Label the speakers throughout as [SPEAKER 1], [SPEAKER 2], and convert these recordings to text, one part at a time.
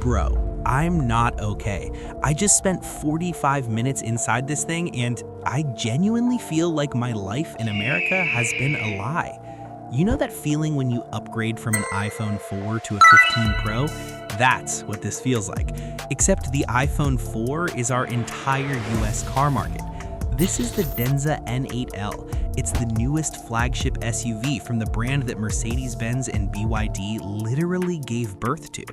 [SPEAKER 1] Bro, I'm not okay. I just spent 45 minutes inside this thing and I genuinely feel like my life in America has been a lie. You know that feeling when you upgrade from an iPhone 4 to a 15 Pro? That's what this feels like. Except the iPhone 4 is our entire US car market. This is the Denza N8L. It's the newest flagship SUV from the brand that Mercedes-Benz and BYD literally gave birth to.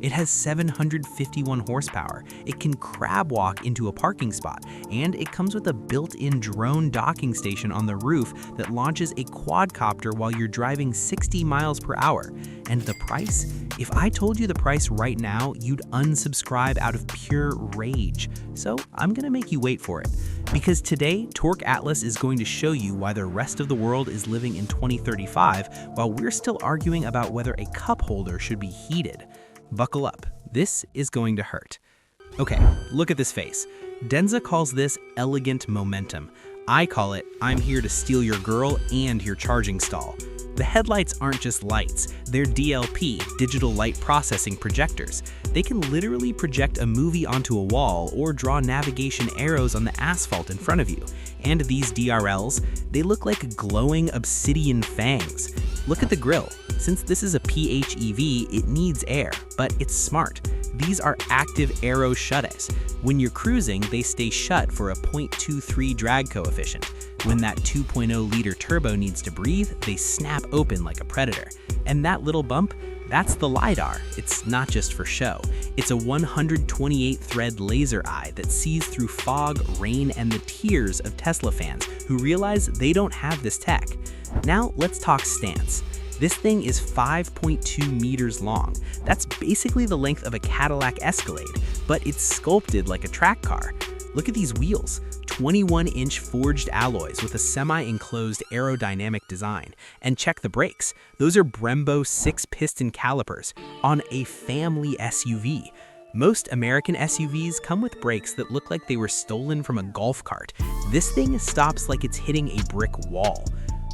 [SPEAKER 1] It has 751 horsepower, it can crab walk into a parking spot, and it comes with a built-in drone docking station on the roof that launches a quadcopter while you're driving 60 miles per hour. And the price? If I told you the price right now, you'd unsubscribe out of pure rage. So I'm gonna make you wait for it. Because today, TorqueAtlas is going to show you why the rest of the world is living in 2035 while we're still arguing about whether a cup holder should be heated. Buckle up, this is going to hurt. Okay, look at this face. Denza calls this elegant momentum. I call it, I'm here to steal your girl and your charging stall. The headlights aren't just lights, they're DLP, digital light processing projectors. They can literally project a movie onto a wall or draw navigation arrows on the asphalt in front of you. And these DRLs, they look like glowing obsidian fangs. Look at the grille. Since this is a PHEV, it needs air, but it's smart. These are active aero shutters. When you're cruising, they stay shut for a 0.23 drag coefficient. When that 2.0-liter turbo needs to breathe, they snap open like a predator. And that little bump, that's the LiDAR. It's not just for show. It's a 128-thread laser eye that sees through fog, rain, and the tears of Tesla fans who realize they don't have this tech. Now let's talk stance. This thing is 5.2 meters long. That's basically the length of a Cadillac Escalade, but it's sculpted like a track car. Look at these wheels, 21-inch forged alloys with a semi-enclosed aerodynamic design. And check the brakes. Those are Brembo 6-piston calipers on a family SUV. Most American SUVs come with brakes that look like they were stolen from a golf cart. This thing stops like it's hitting a brick wall.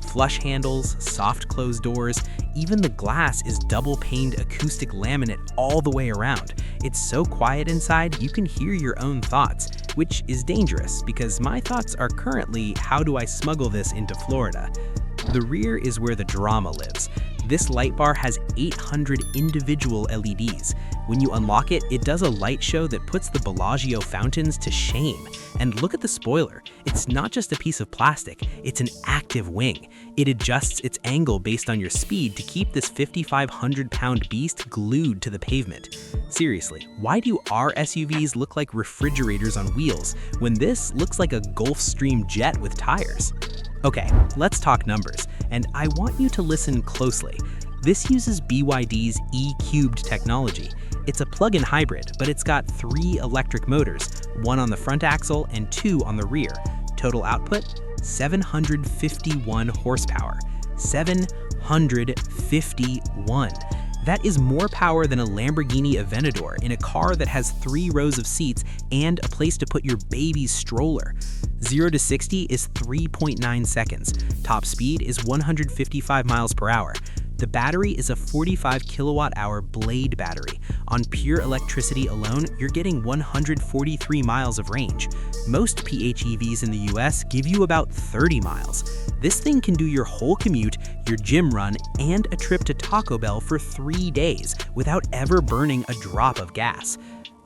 [SPEAKER 1] Flush handles, soft closed doors, even the glass is double-paned acoustic laminate all the way around. It's so quiet inside, you can hear your own thoughts, which is dangerous because my thoughts are currently, how do I smuggle this into Florida? The rear is where the drama lives. This light bar has 800 individual LEDs. When you unlock it, it does a light show that puts the Bellagio fountains to shame. And look at the spoiler. It's not just a piece of plastic, it's an active wing. It adjusts its angle based on your speed to keep this 5,500-pound beast glued to the pavement. Seriously, why do our SUVs look like refrigerators on wheels when this looks like a Gulfstream jet with tires? Okay, let's talk numbers, and I want you to listen closely. This uses BYD's E-Cubed technology. It's a plug-in hybrid, but it's got 3 electric motors, 1 on the front axle and 2 on the rear. Total output, 751 horsepower. 751. That is more power than a Lamborghini Aventador in a car that has 3 rows of seats and a place to put your baby's stroller. 0 to 60 is 3.9 seconds. Top speed is 155 miles per hour. The battery is a 45 kilowatt-hour Blade battery. On pure electricity alone, you're getting 143 miles of range. Most PHEVs in the US give you about 30 miles. This thing can do your whole commute, your gym run, and a trip to Taco Bell for 3 days without ever burning a drop of gas.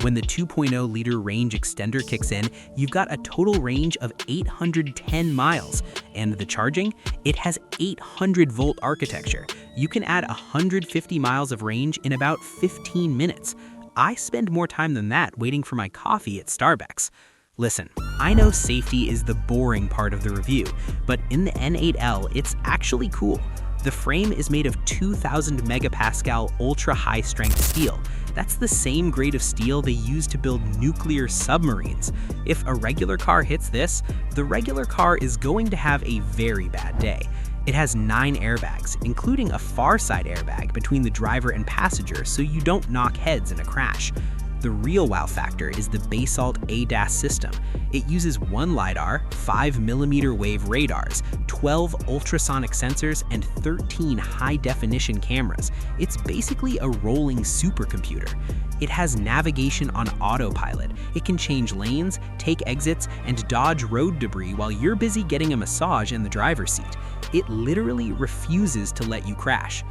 [SPEAKER 1] When the 2.0-liter range extender kicks in, you've got a total range of 810 miles. And the charging? It has 800-volt architecture. You can add 150 miles of range in about 15 minutes. I spend more time than that waiting for my coffee at Starbucks. Listen, I know safety is the boring part of the review, but in the N8L, it's actually cool. The frame is made of 2,000 megapascal ultra-high-strength steel. That's the same grade of steel they use to build nuclear submarines. If a regular car hits this, the regular car is going to have a very bad day. It has 9 airbags, including a far side airbag between the driver and passenger so you don't knock heads in a crash. The real wow factor is the Basalt ADAS system. It uses 1 LiDAR, 5mm wave radars, 12 ultrasonic sensors, and 13 high-definition cameras. It's basically a rolling supercomputer. It has navigation on autopilot. It can change lanes, take exits, and dodge road debris while you're busy getting a massage in the driver's seat. It literally refuses to let you crash.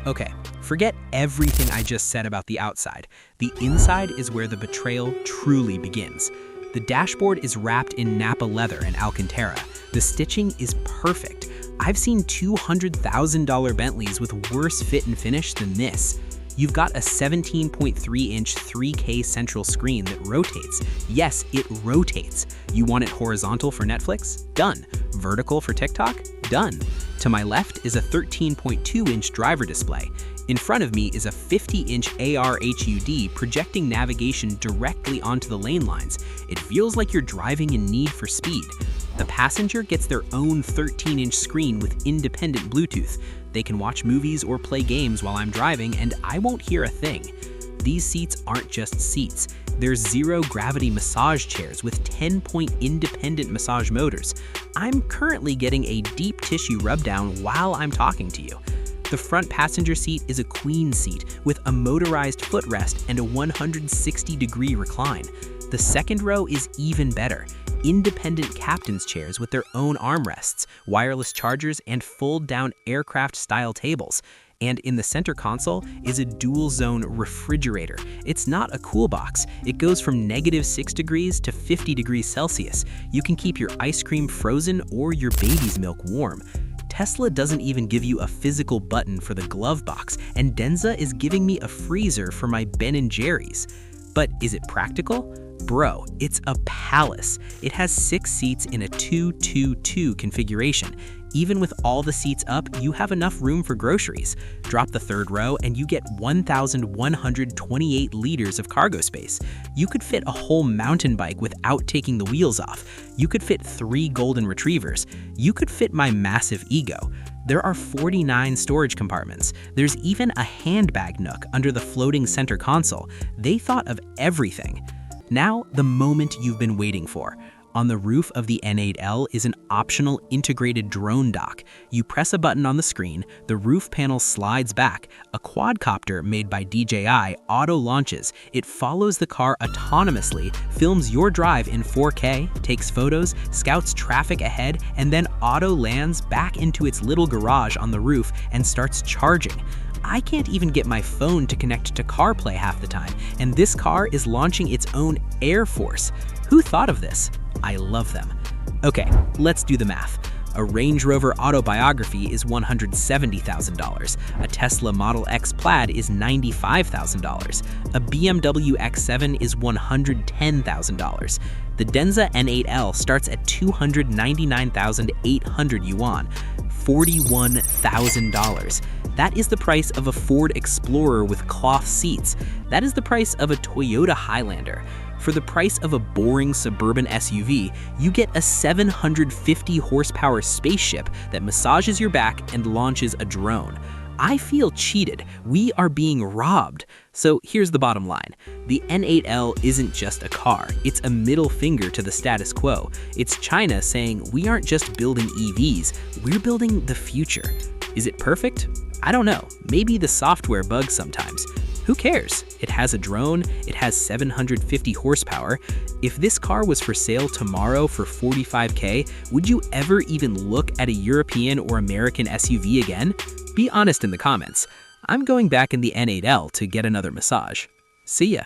[SPEAKER 1] Okay, forget everything I just said about the outside. The inside is where the betrayal truly begins. The dashboard is wrapped in Napa leather and Alcantara. The stitching is perfect. I've seen $200,000 Bentleys with worse fit and finish than this. You've got a 17.3-inch 3K central screen that rotates. Yes, it rotates. You want it horizontal for Netflix? Done. Vertical for TikTok? Done. To my left is a 13.2-inch driver display. In front of me is a 50-inch AR HUD projecting navigation directly onto the lane lines. It feels like you're driving in Need for Speed. The passenger gets their own 13-inch screen with independent Bluetooth. They can watch movies or play games while I'm driving, and I won't hear a thing. These seats aren't just seats. They're zero-gravity massage chairs with 10-point independent massage motors. I'm currently getting a deep tissue rub-down while I'm talking to you. The front passenger seat is a queen seat with a motorized footrest and a 160-degree recline. The second row is even better. Independent captain's chairs with their own armrests, wireless chargers, and fold-down aircraft-style tables. And in the center console is a dual-zone refrigerator. It's not a cool box. It goes from -6 degrees to 50 degrees Celsius. You can keep your ice cream frozen or your baby's milk warm. Tesla doesn't even give you a physical button for the glove box, and Denza is giving me a freezer for my Ben & Jerry's. But is it practical? Bro, it's a palace. It has 6 seats in a 2-2-2 configuration. Even with all the seats up, you have enough room for groceries. Drop the third row and you get 1,128 liters of cargo space. You could fit a whole mountain bike without taking the wheels off. You could fit 3 golden retrievers. You could fit my massive ego. There are 49 storage compartments. There's even a handbag nook under the floating center console. They thought of everything. Now, the moment you've been waiting for. On the roof of the N8L is an optional integrated drone dock. You press a button on the screen, the roof panel slides back, a quadcopter made by DJI auto-launches. It follows the car autonomously, films your drive in 4K, takes photos, scouts traffic ahead, and then auto-lands back into its little garage on the roof and starts charging. I can't even get my phone to connect to CarPlay half the time, and this car is launching its own Air Force. Who thought of this? I love them. Okay, let's do the math. A Range Rover Autobiography is $170,000. A Tesla Model X Plaid is $95,000. A BMW X7 is $110,000. The Denza N8L starts at 299,800 yuan, $41,000. That is the price of a Ford Explorer with cloth seats. That is the price of a Toyota Highlander. For the price of a boring suburban SUV, you get a 750 horsepower spaceship that massages your back and launches a drone. I feel cheated. We are being robbed. So here's the bottom line. The N8L isn't just a car. It's a middle finger to the status quo. It's China saying we aren't just building EVs, we're building the future. Is it perfect? I don't know. Maybe the software bugs sometimes. Who cares? It has a drone, it has 750 horsepower. If this car was for sale tomorrow for $45K, would you ever even look at a European or American SUV again? Be honest in the comments. I'm going back in the N8L to get another massage. See ya.